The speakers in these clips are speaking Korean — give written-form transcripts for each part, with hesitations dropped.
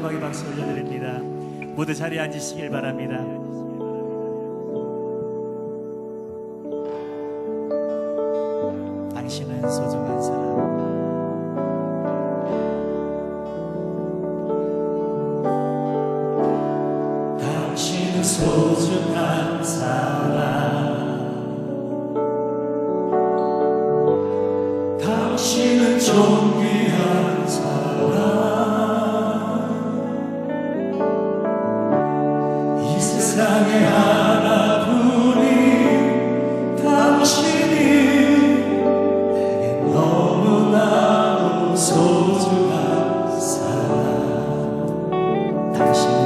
영광의 박수 올려드립니다. 모두 자리에 앉으시길 바랍니다. 당신은 소중한 사람. 당신은 소중한 사람. 당신은 존귀한 사람. 이 세상에 하나뿐인 당신이 내게 너무나도 소중한 사람. 당신은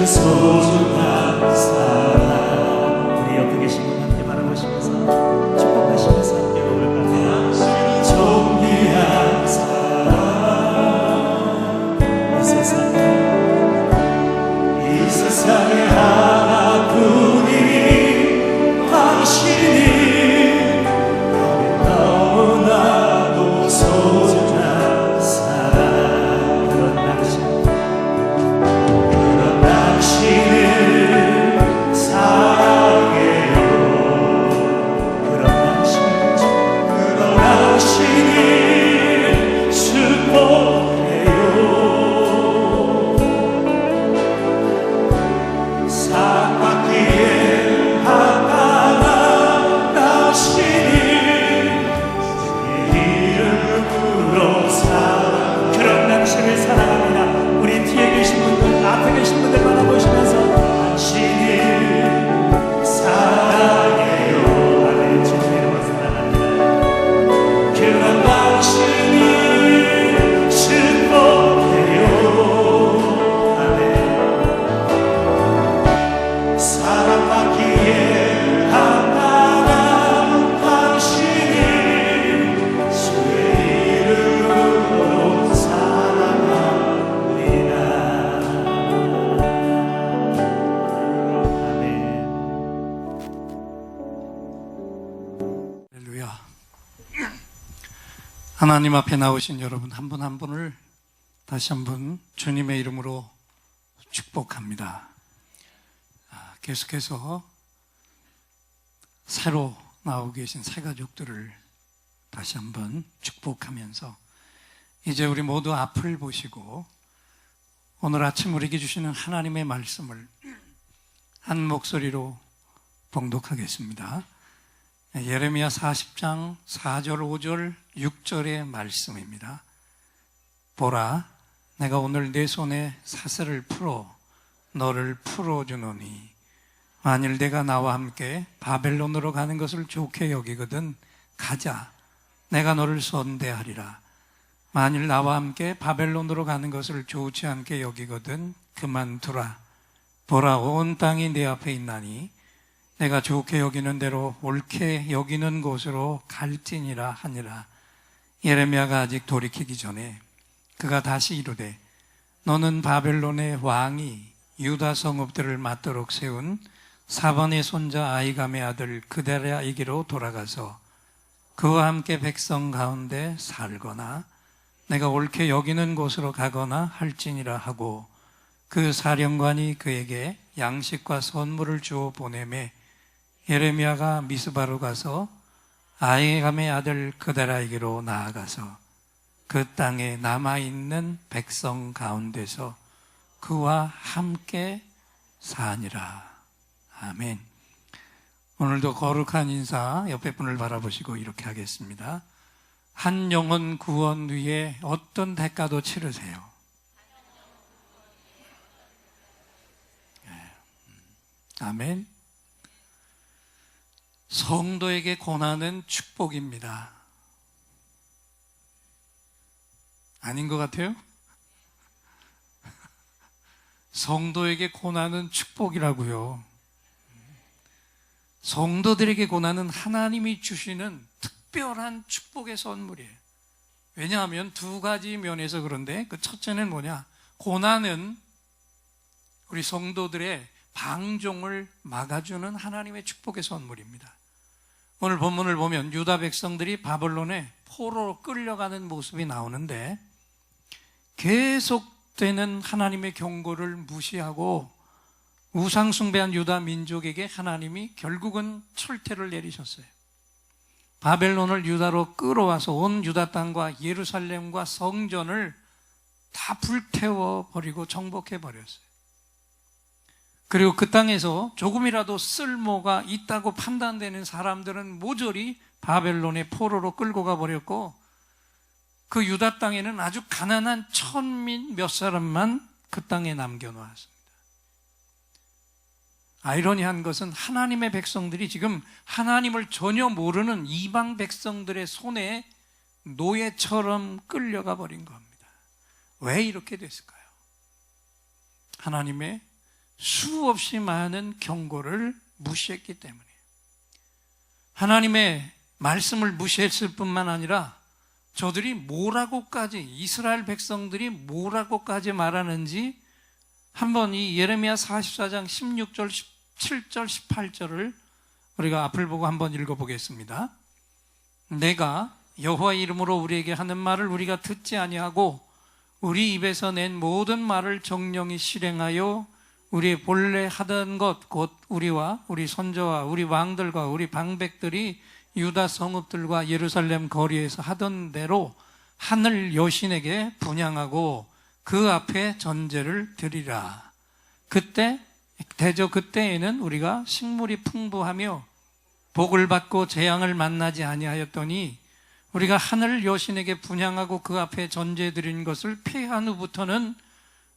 소중한 사람. 우리 옆에 계신 분 함께 바라보시면서 축복하시면서 함께 고백합니다. 당신은 존귀한 사람. 이 세상에 하나뿐인 당신이 너무나도 소중한 사람. 그런 당신을 사랑해요. 그런 당신을 축복해요. 사랑받기에 하나만 당신이 이름으로 사랑. 그런 당신을 사랑합니다. 우리 뒤에 계신 분들, 앞에 계신 분들 바라보시면서 당신을 사랑해요. 아멘. 주님 이름으로 사랑합니다. 그런 당신을 축복해요. 아멘. 사랑받기에 하나만 당신이 주의 이름으로 사랑합니다. 아멘. 할렐루야. 하나님 앞에 나오신 여러분 한 분 한 분을 다시 한번 주님의 이름으로 축복합니다. 계속해서 새로 나오고 계신 새 가족들을 다시 한번 축복하면서 이제 우리 모두 앞을 보시고 오늘 아침 우리에게 주시는 하나님의 말씀을 한 목소리로 봉독하겠습니다. 예레미야 40장 4절 5절 6절의 말씀입니다. 보라, 내가 오늘 내 손에 사슬을 풀어 너를 풀어주노니 만일 내가 나와 함께 바벨론으로 가는 것을 좋게 여기거든 가자, 내가 너를 선대하리라. 만일 나와 함께 바벨론으로 가는 것을 좋지 않게 여기거든 그만두라. 보라, 온 땅이 내 앞에 있나니 내가 좋게 여기는 대로 옳게 여기는 곳으로 갈지니라 하니라. 예레미야가 아직 돌이키기 전에 그가 다시 이르되 너는 바벨론의 왕이 유다 성읍들을 맞도록 세운 사반의 손자 아이감의 아들 그데랴에게로 돌아가서 그와 함께 백성 가운데 살거나 내가 옳게 여기는 곳으로 가거나 할지니라 하고 그 사령관이 그에게 양식과 선물을 주어 보내매 예레미야가 미스바로 가서 아이감의 아들 그데랴에게로 나아가서 그 땅에 남아있는 백성 가운데서 그와 함께 사니라. 아멘. 오늘도 거룩한 인사 옆에 분을 바라보시고 이렇게 하겠습니다. 한 영혼 구원 위에 어떤 대가도 치르세요. 아멘. 성도에게 권하는 축복입니다. 아닌 것 같아요? 성도에게 권하는 축복이라고요. 성도들에게 권하는 하나님이 주시는 특별한 축복의 선물이에요. 왜냐하면 두 가지 면에서 그런데 그 첫째는 뭐냐? 고난은 우리 성도들의 방종을 막아주는 하나님의 축복의 선물입니다. 오늘 본문을 보면 유다 백성들이 바벨론에 포로로 끌려가는 모습이 나오는데 계속되는 하나님의 경고를 무시하고 우상숭배한 유다 민족에게 하나님이 결국은 철퇴를 내리셨어요. 바벨론을 유다로 끌어와서 온 유다 땅과 예루살렘과 성전을 다 불태워 버리고 정복해 버렸어요. 그리고 그 땅에서 조금이라도 쓸모가 있다고 판단되는 사람들은 모조리 바벨론의 포로로 끌고 가 버렸고, 그 유다 땅에는 아주 가난한 천민 몇 사람만 그 땅에 남겨놓았습니다. 아이러니한 것은 하나님의 백성들이 지금 하나님을 전혀 모르는 이방 백성들의 손에 노예처럼 끌려가 버린 겁니다. 왜 이렇게 됐을까요? 하나님의 수없이 많은 경고를 무시했기 때문이에요. 하나님의 말씀을 무시했을 뿐만 아니라 저들이 뭐라고까지, 이스라엘 백성들이 뭐라고까지 말하는지 한번 이 예레미야 44장 16절, 17절, 18절을 우리가 앞을 보고 한번 읽어보겠습니다. 내가 여호와의 이름으로 우리에게 하는 말을 우리가 듣지 아니하고 우리 입에서 낸 모든 말을 정령히 실행하여 우리 본래 하던 것, 곧 우리와 우리 선조와 우리 왕들과 우리 방백들이 유다 성읍들과 예루살렘 거리에서 하던 대로 하늘 여신에게 분향하고 그 앞에 전제를 드리라. 그때 대저 그때에는 우리가 식물이 풍부하며 복을 받고 재앙을 만나지 아니하였더니 우리가 하늘 여신에게 분향하고 그 앞에 전제 드린 것을 폐한 후부터는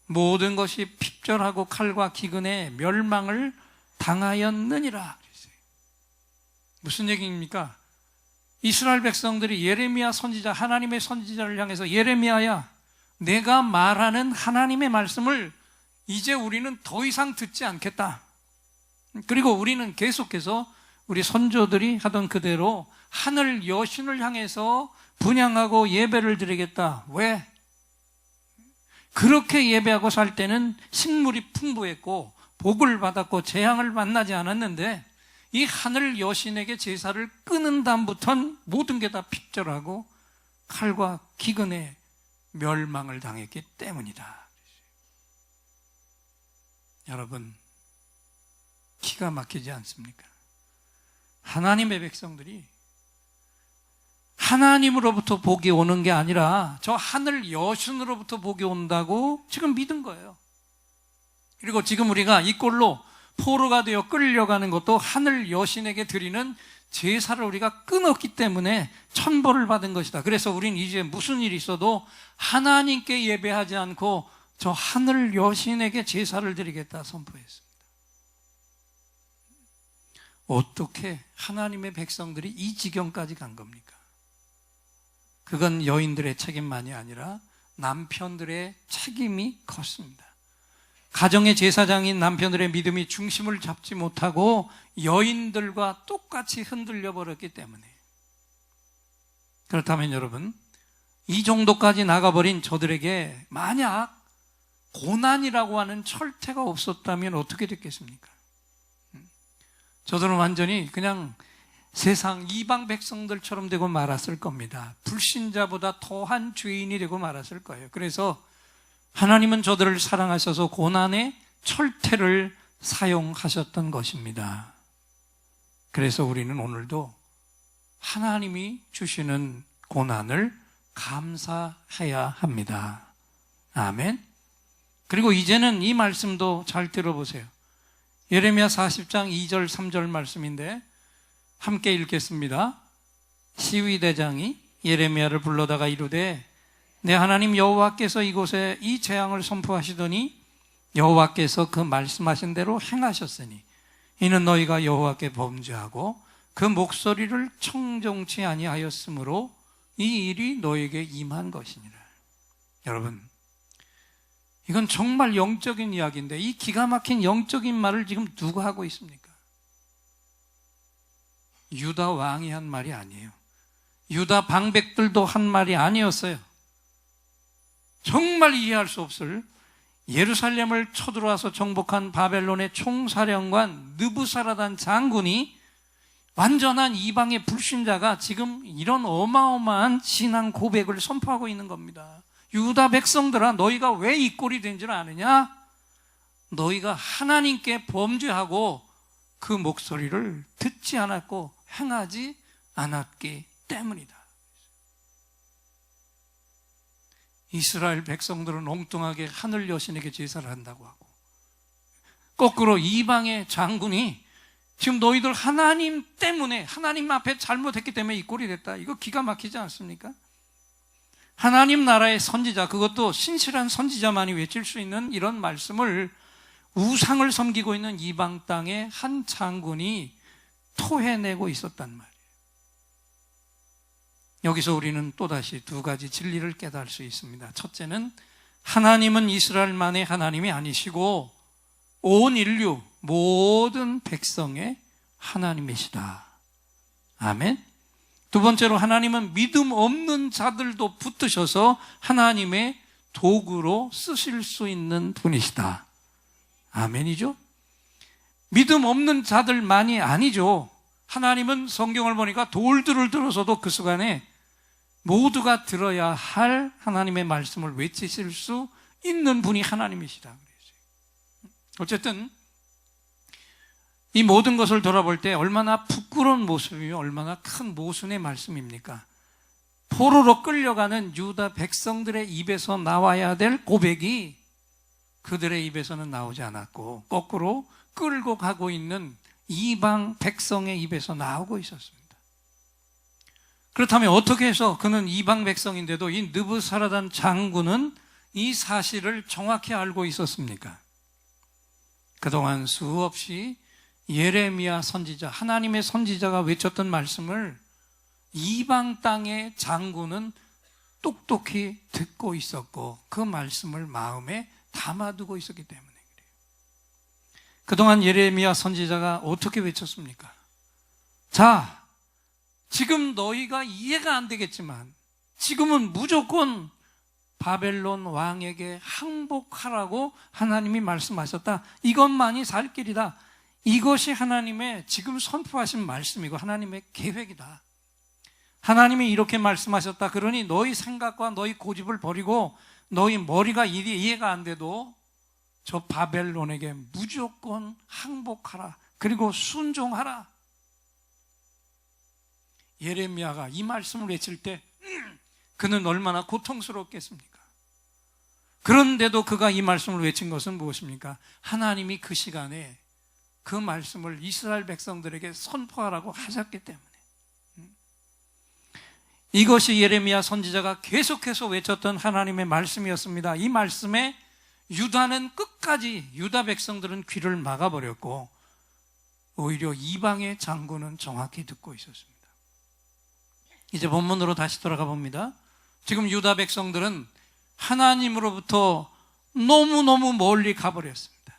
모든 것이 핍절하고 칼과 기근에 멸망을 당하였느니라. 무슨 얘기입니까? 이스라엘 백성들이 예레미야 선지자, 하나님의 선지자를 향해서 예레미야야, 내가 말하는 하나님의 말씀을 이제 우리는 더 이상 듣지 않겠다. 그리고 우리는 계속해서 우리 선조들이 하던 그대로 하늘 여신을 향해서 분향하고 예배를 드리겠다. 왜? 그렇게 예배하고 살 때는 식물이 풍부했고 복을 받았고 재앙을 만나지 않았는데 이 하늘 여신에게 제사를 끊은 다음부터는 모든 게 다 핍절하고 칼과 기근에 멸망을 당했기 때문이다. 여러분, 기가 막히지 않습니까? 하나님의 백성들이 하나님으로부터 복이 오는 게 아니라 저 하늘 여신으로부터 복이 온다고 지금 믿은 거예요. 그리고 지금 우리가 이 꼴로 포로가 되어 끌려가는 것도 하늘 여신에게 드리는 제사를 우리가 끊었기 때문에 천벌을 받은 것이다. 그래서 우리는 이제 무슨 일이 있어도 하나님께 예배하지 않고 저 하늘 여신에게 제사를 드리겠다 선포했습니다. 어떻게 하나님의 백성들이 이 지경까지 간 겁니까? 그건 여인들의 책임만이 아니라 남편들의 책임이 컸습니다. 가정의 제사장인 남편들의 믿음이 중심을 잡지 못하고 여인들과 똑같이 흔들려 버렸기 때문에. 그렇다면 여러분, 이 정도까지 나가버린 저들에게 만약 고난이라고 하는 철퇴가 없었다면 어떻게 됐겠습니까? 저들은 완전히 그냥 세상 이방 백성들처럼 되고 말았을 겁니다. 불신자보다 더한 죄인이 되고 말았을 거예요. 그래서 하나님은 저들을 사랑하셔서 고난의 철퇴를 사용하셨던 것입니다. 그래서 우리는 오늘도 하나님이 주시는 고난을 감사해야 합니다. 아멘. 그리고 이제는 이 말씀도 잘 들어보세요. 예레미야 40장 2절 3절 말씀인데 함께 읽겠습니다. 시위대장이 예레미야를 불러다가 이르되 내 하나님 여호와께서 이곳에 이 재앙을 선포하시더니 여호와께서 그 말씀하신 대로 행하셨으니 이는 너희가 여호와께 범죄하고 그 목소리를 청종치 아니하였으므로 이 일이 너에게 임한 것이니라. 여러분, 이건 정말 영적인 이야기인데 이 기가 막힌 영적인 말을 지금 누가 하고 있습니까? 유다 왕이 한 말이 아니에요. 유다 방백들도 한 말이 아니었어요. 정말 이해할 수 없을 예루살렘을 쳐들어와서 정복한 바벨론의 총사령관 느부사라단 장군이 완전한 이방의 불신자가 지금 이런 어마어마한 신앙 고백을 선포하고 있는 겁니다. 유다 백성들아, 너희가 왜 이 꼴이 된 줄 아느냐? 너희가 하나님께 범죄하고 그 목소리를 듣지 않았고 행하지 않았기 때문이다. 이스라엘 백성들은 엉뚱하게 하늘 여신에게 제사를 한다고 하고, 거꾸로 이방의 장군이 지금 너희들 하나님 때문에, 하나님 앞에 잘못했기 때문에 이 꼴이 됐다. 이거 기가 막히지 않습니까? 하나님 나라의 선지자, 그것도 신실한 선지자만이 외칠 수 있는 이런 말씀을 우상을 섬기고 있는 이방 땅의 한 장군이 토해내고 있었단 말이에요. 여기서 우리는 또다시 두 가지 진리를 깨달을 수 있습니다. 첫째는 하나님은 이스라엘만의 하나님이 아니시고 온 인류 모든 백성의 하나님이시다. 아멘. 두 번째로 하나님은 믿음 없는 자들도 붙드셔서 하나님의 도구로 쓰실 수 있는 분이시다. 아멘이죠? 믿음 없는 자들만이 아니죠. 하나님은 성경을 보니까 돌들을 들어서도 그 순간에 모두가 들어야 할 하나님의 말씀을 외치실 수 있는 분이 하나님이시다 그랬어요. 어쨌든 이 모든 것을 돌아볼 때 얼마나 부끄러운 모습이며 얼마나 큰 모순의 말씀입니까? 포로로 끌려가는 유다 백성들의 입에서 나와야 될 고백이 그들의 입에서는 나오지 않았고, 거꾸로 끌고 가고 있는 이방 백성의 입에서 나오고 있었습니다. 그렇다면 어떻게 해서 그는 이방 백성인데도 이 느부사라단 장군은 이 사실을 정확히 알고 있었습니까? 그동안 수없이 예레미야 선지자, 하나님의 선지자가 외쳤던 말씀을 이방 땅의 장군은 똑똑히 듣고 있었고 그 말씀을 마음에 담아두고 있었기 때문에 그래요. 그동안 예레미야 선지자가 어떻게 외쳤습니까? 자, 지금 너희가 이해가 안 되겠지만 지금은 무조건 바벨론 왕에게 항복하라고 하나님이 말씀하셨다. 이것만이 살 길이다. 이것이 하나님의 지금 선포하신 말씀이고 하나님의 계획이다. 하나님이 이렇게 말씀하셨다. 그러니 너희 생각과 너희 고집을 버리고 너희 머리가 이해가 안 돼도 저 바벨론에게 무조건 항복하라. 그리고 순종하라. 예레미야가 이 말씀을 외칠 때 그는 얼마나 고통스럽겠습니까? 그런데도 그가 이 말씀을 외친 것은 무엇입니까? 하나님이 그 시간에 그 말씀을 이스라엘 백성들에게 선포하라고 하셨기 때문에. 이것이 예레미야 선지자가 계속해서 외쳤던 하나님의 말씀이었습니다. 이 말씀에 유다는 끝까지, 유다 백성들은 귀를 막아버렸고 오히려 이방의 장군은 정확히 듣고 있었습니다. 이제 본문으로 다시 돌아가 봅니다. 지금 유다 백성들은 하나님으로부터 너무너무 멀리 가버렸습니다.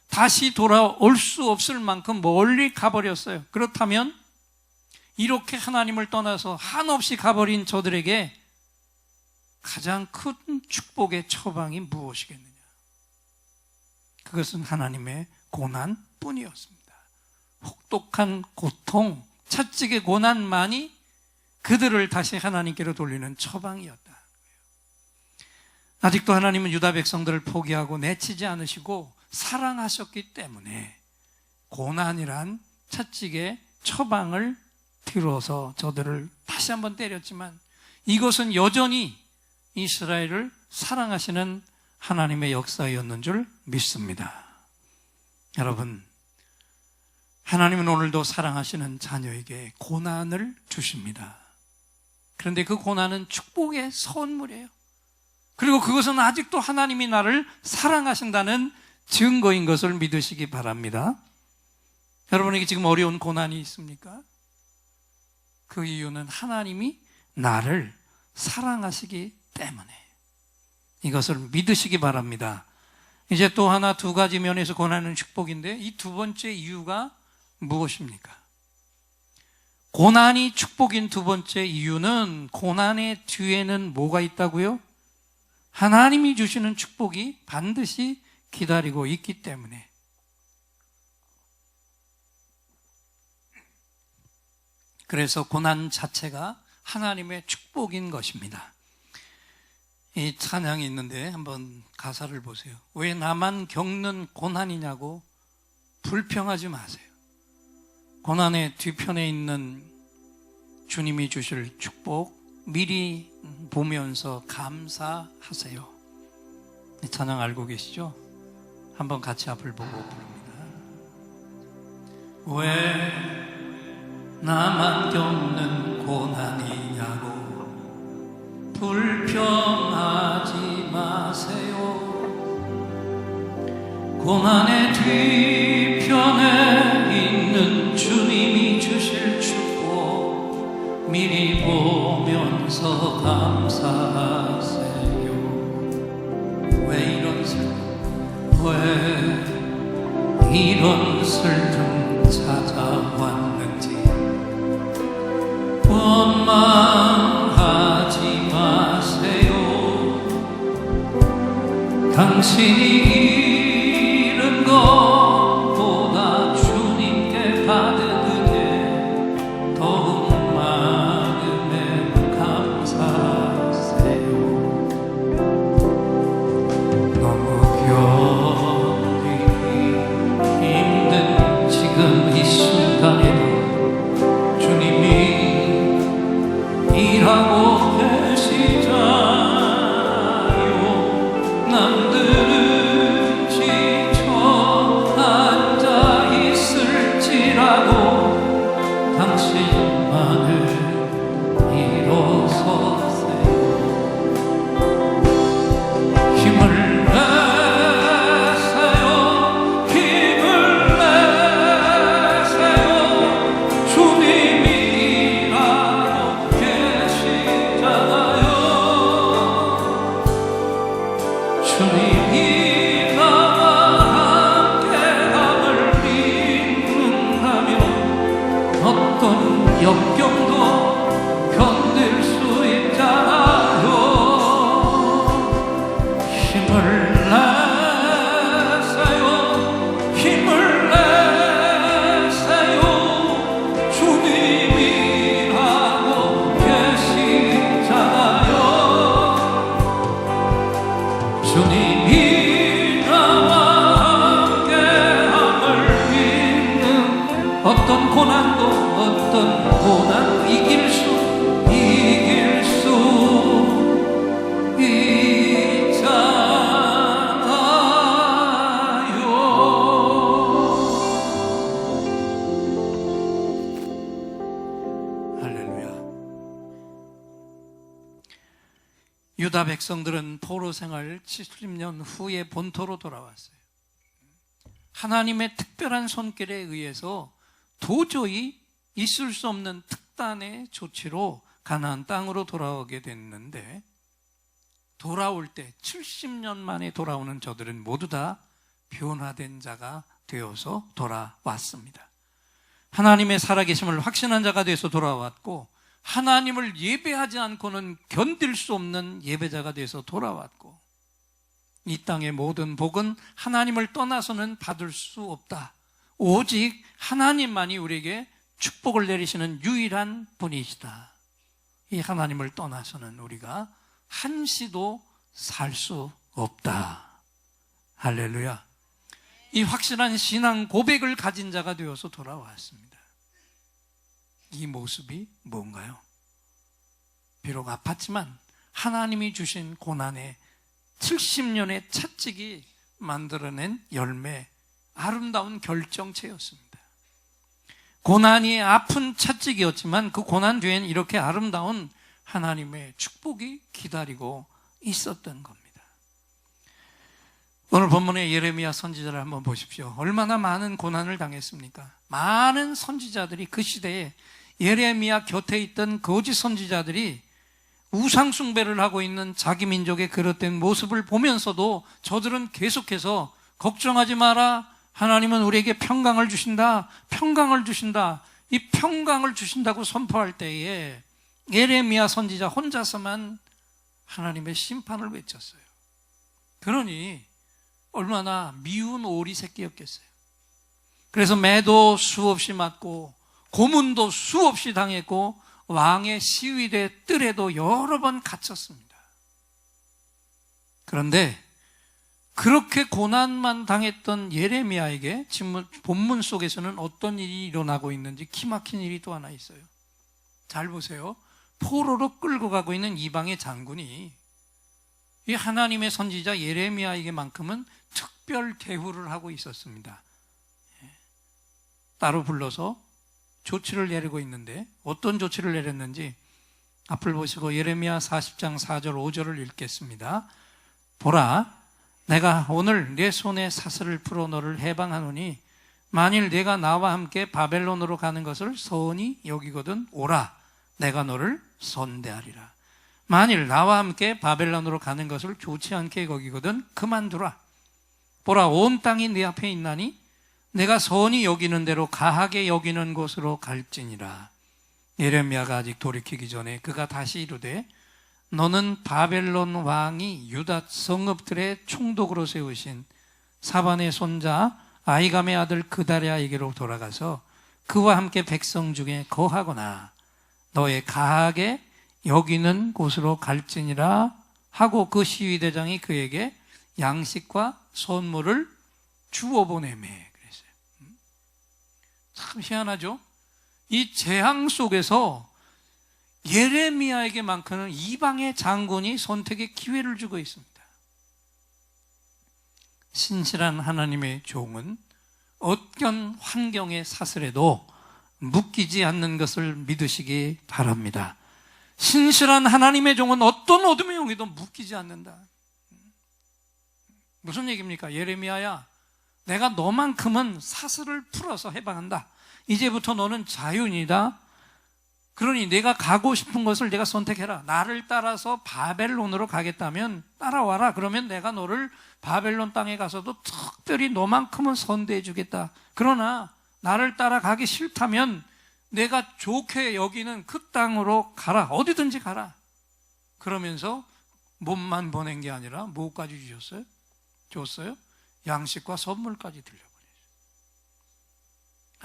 다시 돌아올 수 없을 만큼 멀리 가버렸어요. 그렇다면 이렇게 하나님을 떠나서 한없이 가버린 저들에게 가장 큰 축복의 처방이 무엇이겠느냐? 그것은 하나님의 고난뿐이었습니다. 혹독한 고통, 채찍의 고난만이 그들을 다시 하나님께로 돌리는 처방이었다. 아직도 하나님은 유다 백성들을 포기하고 내치지 않으시고 사랑하셨기 때문에 고난이란 채찍의 처방을 들어서 저들을 다시 한번 때렸지만 이것은 여전히 이스라엘을 사랑하시는 하나님의 역사였는 줄 믿습니다. 여러분, 하나님은 오늘도 사랑하시는 자녀에게 고난을 주십니다. 그런데 그 고난은 축복의 선물이에요. 그리고 그것은 아직도 하나님이 나를 사랑하신다는 증거인 것을 믿으시기 바랍니다. 여러분에게 지금 어려운 고난이 있습니까? 그 이유는 하나님이 나를 사랑하시기 때문에 이것을 믿으시기 바랍니다. 이제 또 하나, 두 가지 면에서 고난은 축복인데 이 두 번째 이유가 무엇입니까? 고난이 축복인 두 번째 이유는 고난의 뒤에는 뭐가 있다고요? 하나님이 주시는 축복이 반드시 기다리고 있기 때문에. 그래서 고난 자체가 하나님의 축복인 것입니다. 이 찬양이 있는데 한번 가사를 보세요. 왜 나만 겪는 고난이냐고 불평하지 마세요. 고난의 뒤편에 있는 주님이 주실 축복 미리 보면서 감사하세요. 이 찬양 알고 계시죠? 한번 같이 앞을 보고 부릅니다. 왜 나만 겪는 고난이냐고 불평하지 마세요. 고난의 뒤편에 있는 주님이 주실 축복 미리 보면서 감사하세요. 왜 이런 슬픔 찾아왔는지 원망하지 마세요. 당신이 잃은 것보다 주님께 받은 은혜 더욱 많음에 감사하세요. 너무 견디기 힘든 지금 이 순간에도 주님이 일하고 계시잖아요. 남들은 지쳐 앉아 있을지라도 당신만을 일어서세요. 힘을 내세요. 힘을 내세요. 주님이 일하고 계시잖아요. 주님이 나와 함께함을 믿는다면 어떤 역경도 견딜 수 있잖아요. 힘을 내세요. 힘을 내세요. 주님이 일하고 계시잖아요. 주님이 나와 함께함을 믿는 어떤 고난도 이길 수 있잖아요. 할렐루야. 유다 백성들은 포로 생활 70년 후에 본토로 돌아왔어요. 하나님의 특별한 손길에 의해서 도저히 있을 수 없는 특단의 조치로 가나안 땅으로 돌아오게 됐는데, 돌아올 때 70년 만에 돌아오는 저들은 모두 다 변화된 자가 되어서 돌아왔습니다. 하나님의 살아계심을 확신한 자가 되어서 돌아왔고, 하나님을 예배하지 않고는 견딜 수 없는 예배자가 되어서 돌아왔고, 이 땅의 모든 복은 하나님을 떠나서는 받을 수 없다. 오직 하나님만이 우리에게 축복을 내리시는 유일한 분이시다. 이 하나님을 떠나서는 우리가 한시도 살 수 없다. 할렐루야. 이 확실한 신앙 고백을 가진 자가 되어서 돌아왔습니다. 이 모습이 뭔가요? 비록 아팠지만 하나님이 주신 고난의 70년의 채찍이 만들어낸 열매, 아름다운 결정체였습니다. 고난이 아픈 채찍이었지만 그 고난 뒤엔 이렇게 아름다운 하나님의 축복이 기다리고 있었던 겁니다. 오늘 본문의 예레미야 선지자를 한번 보십시오. 얼마나 많은 고난을 당했습니까? 많은 선지자들이 그 시대에 예레미야 곁에 있던 거짓 선지자들이 우상 숭배를 하고 있는 자기 민족의 그릇된 모습을 보면서도 저들은 계속해서 걱정하지 마라, 하나님은 우리에게 평강을 주신다, 평강을 주신다, 이 평강을 주신다고 선포할 때에 예레미야 선지자 혼자서만 하나님의 심판을 외쳤어요. 그러니 얼마나 미운 오리 새끼였겠어요. 그래서 매도 수없이 맞고 고문도 수없이 당했고 왕의 시위대 뜰에도 여러 번 갇혔습니다. 그런데 그렇게 고난만 당했던 예레미야에게 지금 본문 속에서는 어떤 일이 일어나고 있는지 기막힌 일이 또 하나 있어요. 잘 보세요. 포로로 끌고 가고 있는 이방의 장군이 이 하나님의 선지자 예레미야에게만큼은 특별 대우를 하고 있었습니다. 따로 불러서 조치를 내리고 있는데 어떤 조치를 내렸는지 앞을 보시고 예레미야 40장 4절 5절을 읽겠습니다. 보라, 내가 오늘 내 손에 사슬을 풀어 너를 해방하노니 만일 내가 나와 함께 바벨론으로 가는 것을 선히 여기거든 오라, 내가 너를 선대하리라. 만일 나와 함께 바벨론으로 가는 것을 좋지 않게 여기거든 그만두라. 보라, 온 땅이 내 앞에 있나니 내가 선히 여기는 대로 가하게 여기는 곳으로 갈지니라. 예레미야가 아직 돌이키기 전에 그가 다시 이르되 너는 바벨론 왕이 유다 성읍들의 총독으로 세우신 사반의 손자 아이감의 아들 그다랴에게로 돌아가서 그와 함께 백성 중에 거하거나 너의 가하게 여기는 곳으로 갈지니라 하고 그 시위대장이 그에게 양식과 선물을 주어 보내매. 그랬어요. 참 희한하죠? 이 재앙 속에서 예레미야에게만큼은 이방의 장군이 선택의 기회를 주고 있습니다. 신실한 하나님의 종은 어떤 환경의 사슬에도 묶이지 않는 것을 믿으시기 바랍니다. 신실한 하나님의 종은 어떤 어둠의 영에도 묶이지 않는다. 무슨 얘기입니까? 예레미야야, 내가 너만큼은 사슬을 풀어서 해방한다. 이제부터 너는 자유인이다. 그러니 내가 가고 싶은 것을 내가 선택해라. 나를 따라서 바벨론으로 가겠다면 따라와라. 그러면 내가 너를 바벨론 땅에 가서도 특별히 너만큼은 선대해 주겠다. 그러나 나를 따라가기 싫다면 내가 좋게 여기는 그 땅으로 가라. 어디든지 가라. 그러면서 몸만 보낸 게 아니라 뭐까지 주셨어요? 줬어요? 양식과 선물까지 들려보내셨어요.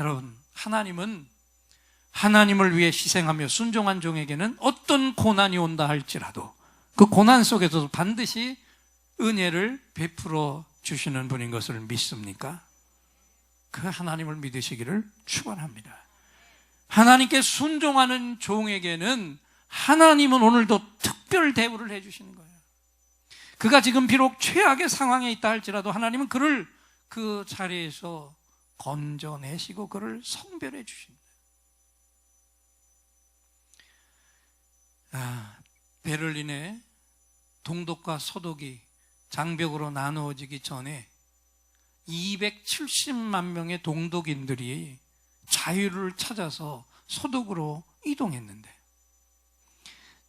여러분, 하나님은 하나님을 위해 희생하며 순종한 종에게는 어떤 고난이 온다 할지라도 그 고난 속에서도 반드시 은혜를 베풀어 주시는 분인 것을 믿습니까? 그 하나님을 믿으시기를 축원합니다. 하나님께 순종하는 종에게는 하나님은 오늘도 특별 대우를 해주시는 거예요. 그가 지금 비록 최악의 상황에 있다 할지라도 하나님은 그를 그 자리에서 건져내시고 그를 성별해 주십니다. 베를린의 동독과 서독이 장벽으로 나누어지기 전에 270만 명의 동독인들이 자유를 찾아서 서독으로 이동했는데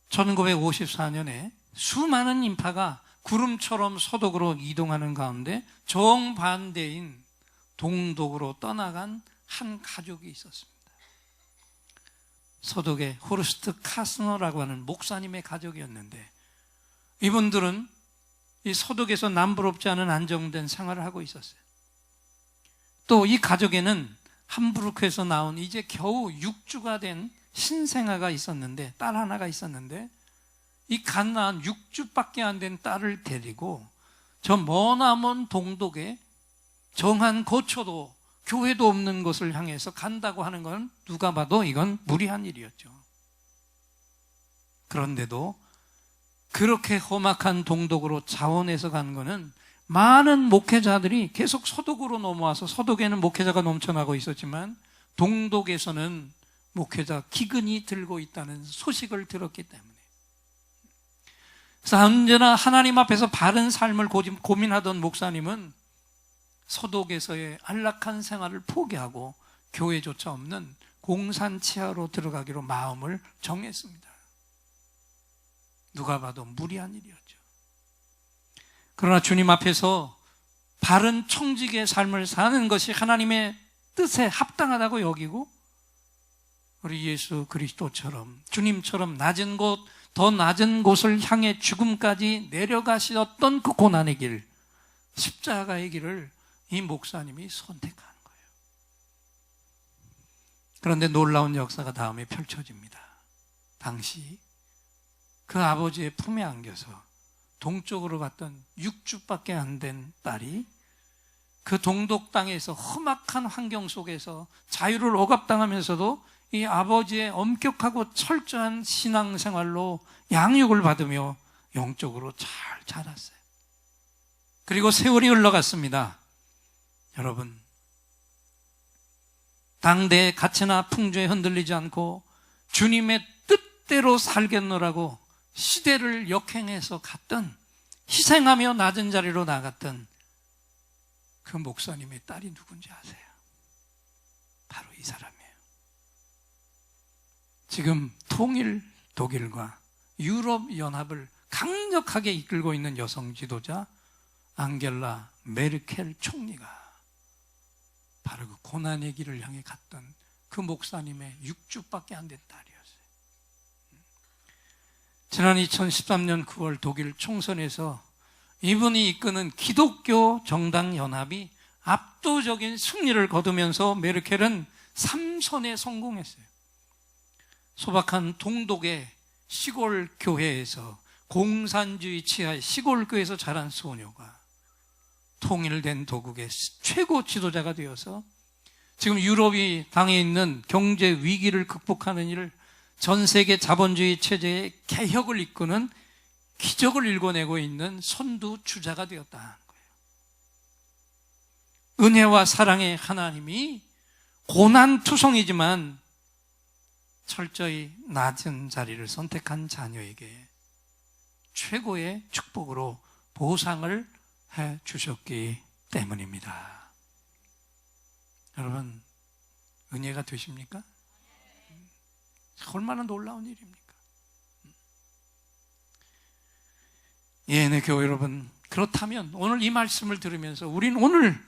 1954년에 수많은 인파가 구름처럼 서독으로 이동하는 가운데 정반대인 동독으로 떠나간 한 가족이 있었습니다. 서독의 호르스트 카스너라고 하는 목사님의 가족이었는데 이분들은 이 서독에서 남부럽지 않은 안정된 생활을 하고 있었어요. 또 이 가족에는 함부르크에서 나온 이제 겨우 6주가 된 신생아가 있었는데 딸 하나가 있었는데 이 갓 낳은 6주밖에 안 된 딸을 데리고 저 머나먼 동독에 정한 거처도 교회도 없는 곳을 향해서 간다고 하는 건 누가 봐도 이건 무리한 일이었죠. 그런데도 그렇게 험악한 동독으로 자원해서 간 거는 많은 목회자들이 계속 서독으로 넘어와서 서독에는 목회자가 넘쳐나고 있었지만 동독에서는 목회자 기근이 들고 있다는 소식을 들었기 때문에 그래서 언제나 하나님 앞에서 바른 삶을 고민하던 목사님은 서독에서의 안락한 생활을 포기하고 교회조차 없는 공산치하로 들어가기로 마음을 정했습니다. 누가 봐도 무리한 일이었죠. 그러나 주님 앞에서 바른 청직의 삶을 사는 것이 하나님의 뜻에 합당하다고 여기고 우리 예수 그리스도처럼 주님처럼 낮은 곳, 더 낮은 곳을 향해 죽음까지 내려가셨던 그 고난의 길, 십자가의 길을 이 목사님이 선택한 거예요. 그런데 놀라운 역사가 다음에 펼쳐집니다. 당시 그 아버지의 품에 안겨서 동쪽으로 갔던 6주밖에 안 된 딸이 그 동독 땅에서 험악한 환경 속에서 자유를 억압당하면서도 이 아버지의 엄격하고 철저한 신앙생활로 양육을 받으며 영적으로 잘 자랐어요. 그리고 세월이 흘러갔습니다. 여러분, 당대의 가치나 풍조에 흔들리지 않고 주님의 뜻대로 살겠노라고 시대를 역행해서 갔던, 희생하며 낮은 자리로 나갔던 그 목사님의 딸이 누군지 아세요? 바로 이 사람이에요. 지금 통일 독일과 유럽 연합을 강력하게 이끌고 있는 여성 지도자 앙겔라 메르켈 총리가 바로 그 고난의 길을 향해 갔던 그 목사님의 6주밖에 안 된 딸이었어요. 지난 2013년 9월 독일 총선에서 이분이 이끄는 기독교 정당 연합이 압도적인 승리를 거두면서 메르켈은 3선에 성공했어요. 소박한 동독의 시골 교회에서, 공산주의 치하의 시골 교회에서 자란 소녀가 통일된 도국의 최고 지도자가 되어서 지금 유럽이 당해 있는 경제 위기를 극복하는 일을, 전 세계 자본주의 체제의 개혁을 이끄는 기적을 일궈내고 있는 선두주자가 되었다는 거예요. 은혜와 사랑의 하나님이 고난투성이지만 철저히 낮은 자리를 선택한 자녀에게 최고의 축복으로 보상을 해 주셨기 때문입니다. 여러분, 은혜가 되십니까? 얼마나 놀라운 일입니까? 네, 교회 여러분, 그렇다면 오늘 이 말씀을 들으면서 우리는 오늘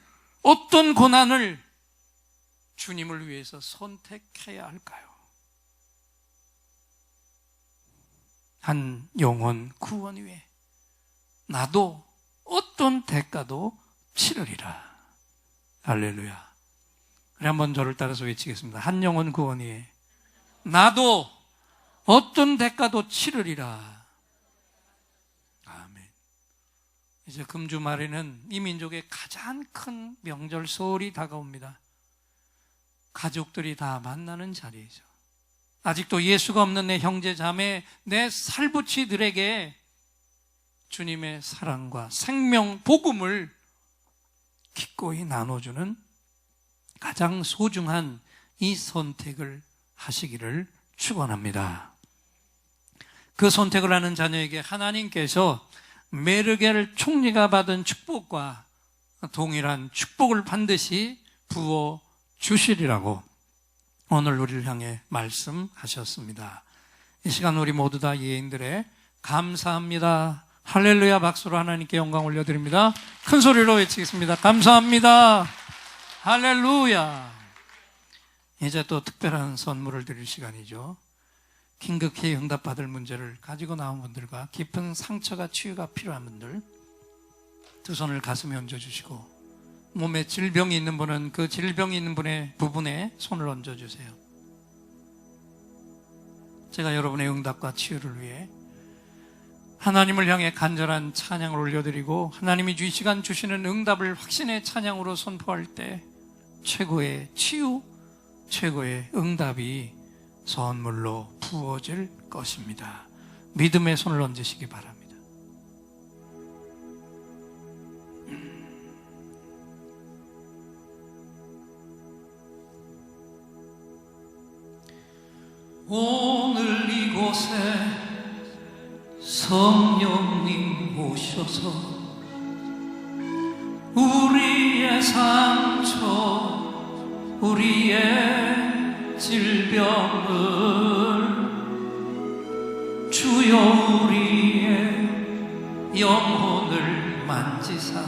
어떤 고난을 주님을 위해서 선택해야 할까요? 한 영혼 구원 위에 나도 어떤 대가도 치르리라. 할렐루야. 그래, 한번 저를 따라서 외치겠습니다. 한 영혼 구원 위에 나도 어떤 대가도 치르리라. 아멘. 이제 금주 말에는 이 민족의 가장 큰 명절 설이 다가옵니다. 가족들이 다 만나는 자리이죠. 아직도 예수가 없는 내 형제 자매, 내 살부치들에게 주님의 사랑과 생명 복음을 기꺼이 나눠주는 가장 소중한 이 선택을 하시기를 축원합니다. 그 선택을 하는 자녀에게 하나님께서 메르겔 총리가 받은 축복과 동일한 축복을 반드시 부어 주시리라고 오늘 우리를 향해 말씀하셨습니다. 이 시간 우리 모두 다 예인들의 감사합니다, 할렐루야 박수로 하나님께 영광 올려드립니다. 큰 소리로 외치겠습니다. 감사합니다, 할렐루야. 이제 또 특별한 선물을 드릴 시간이죠. 긴급히 응답받을 문제를 가지고 나온 분들과 깊은 상처가 치유가 필요한 분들, 두 손을 가슴에 얹어주시고 몸에 질병이 있는 분은 그 질병이 있는 분의 부분에 손을 얹어주세요. 제가 여러분의 응답과 치유를 위해 하나님을 향해 간절한 찬양을 올려드리고 하나님이 이 시간 주시는 응답을 확신의 찬양으로 선포할 때 최고의 치유, 최고의 응답이 선물로 부어질 것입니다. 믿음의 손을 얹으시기 바랍니다. 오늘 이곳에 성령님 오셔서 우리의 상처, 우리의 질병을 주여 우리의 영혼을 만지사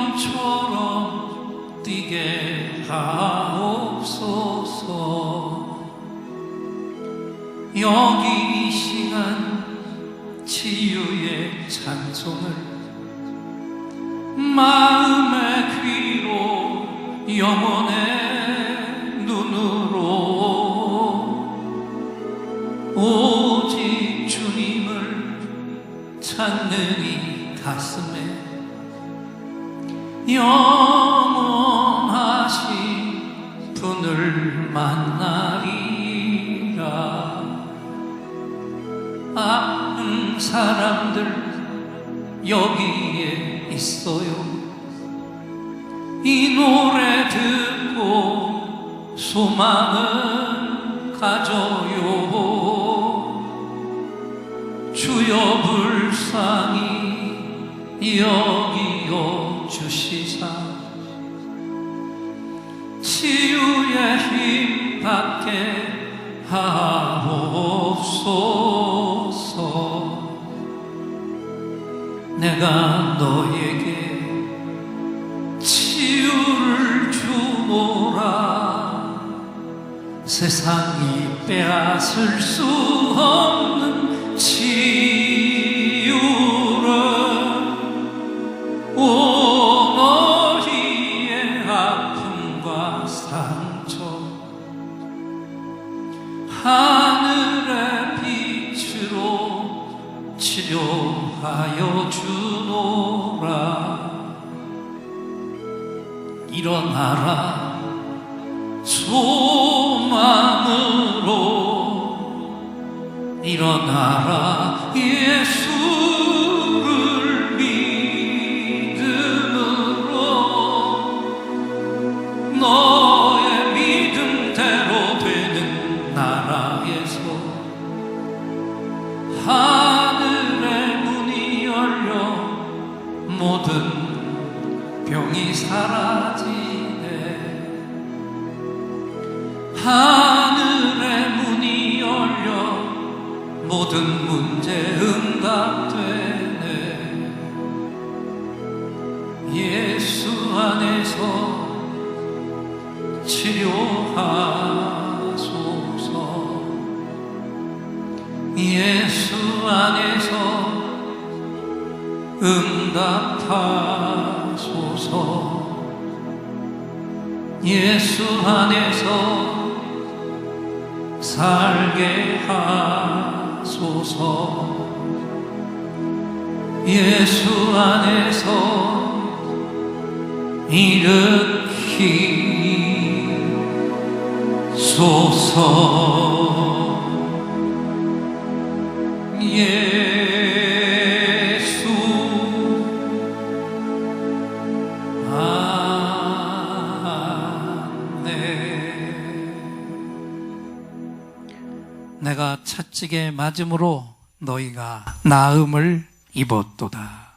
생명처럼 뛰게 하옵소서. 여기 이 시간 치유의 찬송을 마음의 귀로 영혼의 눈으로 오직 말씀에 영원하신 분을 만나리라. 아픈 사람들 여기에 있어요. 이 노래 듣고 소망을 가져요. 주여 불쌍히 여기어 주시사 치유의 힘 받게 하옵소서. 내가 너에게 치유를 주노라. 세상이 빼앗을 수 없는 치유를 오 너희의 아픔과 상처 하늘의 빛으로 치료하여 주노라. 일어나라 소망으로 일어나라 예수를 믿음으로 너의 믿음대로 되는 나라에서 하늘의 문이 열려 모든 병이 사라지네. 하늘의 문이 열려 모든 문제 응답되네. 예수 안에서 치료하소서. 예수 안에서 응답하소서. 예수 안에서 살게 하소서. 예수 안에서 일으키소서. 예수 내가 채찍에 맞음으로 너희가 나음을 입었도다.